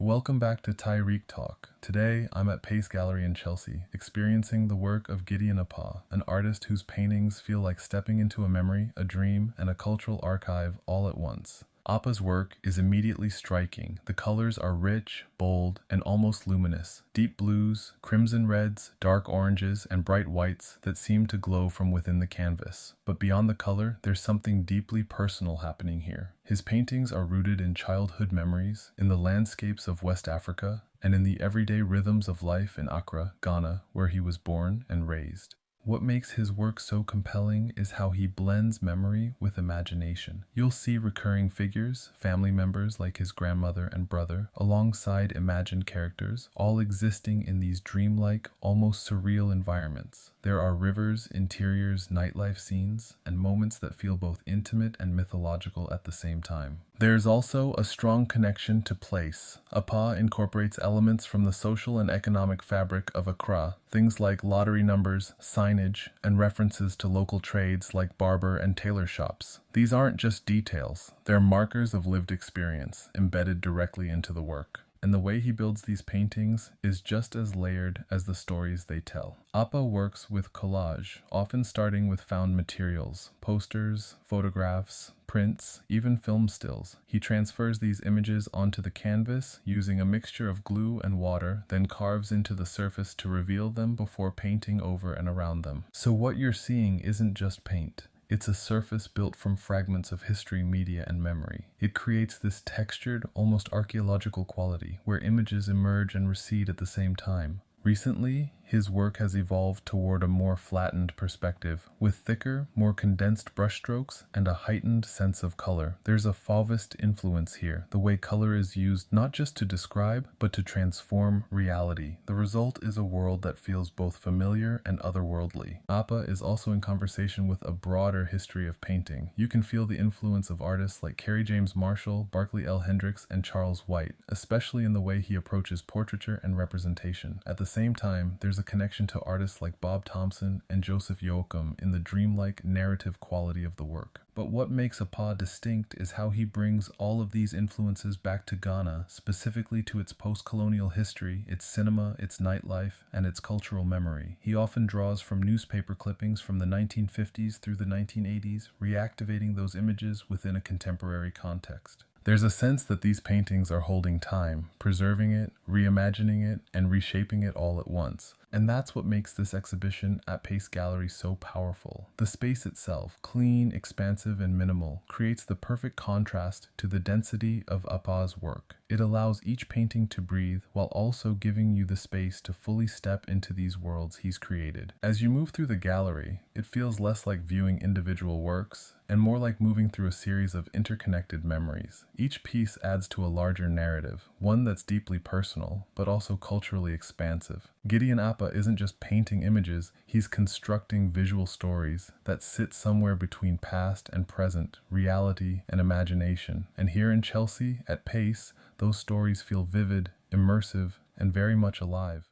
Welcome back to Tyreek Talk. Today, I'm at Pace Gallery in Chelsea, experiencing the work of Gideon Appah, an artist whose paintings feel like stepping into a memory, a dream, and a cultural archive all at once. Appah's work is immediately striking. The colors are rich, bold, and almost luminous. Deep blues, crimson reds, dark oranges, and bright whites that seem to glow from within the canvas. But beyond the color, there's something deeply personal happening here. His paintings are rooted in childhood memories, in the landscapes of West Africa, and in the everyday rhythms of life in Accra, Ghana, where he was born and raised. What makes his work so compelling is how he blends memory with imagination. You'll see recurring figures, family members like his grandmother and brother, alongside imagined characters, all existing in these dreamlike, almost surreal environments. There are rivers, interiors, nightlife scenes, and moments that feel both intimate and mythological at the same time. There is also a strong connection to place. Appah incorporates elements from the social and economic fabric of Accra, things like lottery numbers, signage, and references to local trades like barber and tailor shops. These aren't just details, they're markers of lived experience, embedded directly into the work. And the way he builds these paintings is just as layered as the stories they tell. Appah works with collage, often starting with found materials, posters, photographs, prints, even film stills. He transfers these images onto the canvas using a mixture of glue and water, then carves into the surface to reveal them before painting over and around them. So what you're seeing isn't just paint. It's a surface built from fragments of history, media, and memory. It creates this textured, almost archaeological quality, where images emerge and recede at the same time. Recently, his work has evolved toward a more flattened perspective, with thicker, more condensed brushstrokes and a heightened sense of color. There's a Fauvist influence here, the way color is used not just to describe, but to transform reality. The result is a world that feels both familiar and otherworldly. Appah is also in conversation with a broader history of painting. You can feel the influence of artists like Kerry James Marshall, Barclay L. Hendricks, and Charles White, especially in the way he approaches portraiture and representation. At the same time, there's a connection to artists like Bob Thompson and Joseph Yoakum in the dreamlike narrative quality of the work. But what makes Appah distinct is how he brings all of these influences back to Ghana, specifically to its post-colonial history, its cinema, its nightlife, and its cultural memory. He often draws from newspaper clippings from the 1950s through the 1980s, reactivating those images within a contemporary context. There's a sense that these paintings are holding time, preserving it, reimagining it, and reshaping it all at once. And that's what makes this exhibition at Pace Gallery so powerful. The space itself, clean, expansive, and minimal, creates the perfect contrast to the density of Appah's work. It allows each painting to breathe while also giving you the space to fully step into these worlds he's created. As you move through the gallery, it feels less like viewing individual works and more like moving through a series of interconnected memories. Each piece adds to a larger narrative, one that's deeply personal, but also culturally expansive. Gideon Appah isn't just painting images, he's constructing visual stories that sit somewhere between past and present, reality and imagination. And here in Chelsea, at Pace, those stories feel vivid, immersive, and very much alive.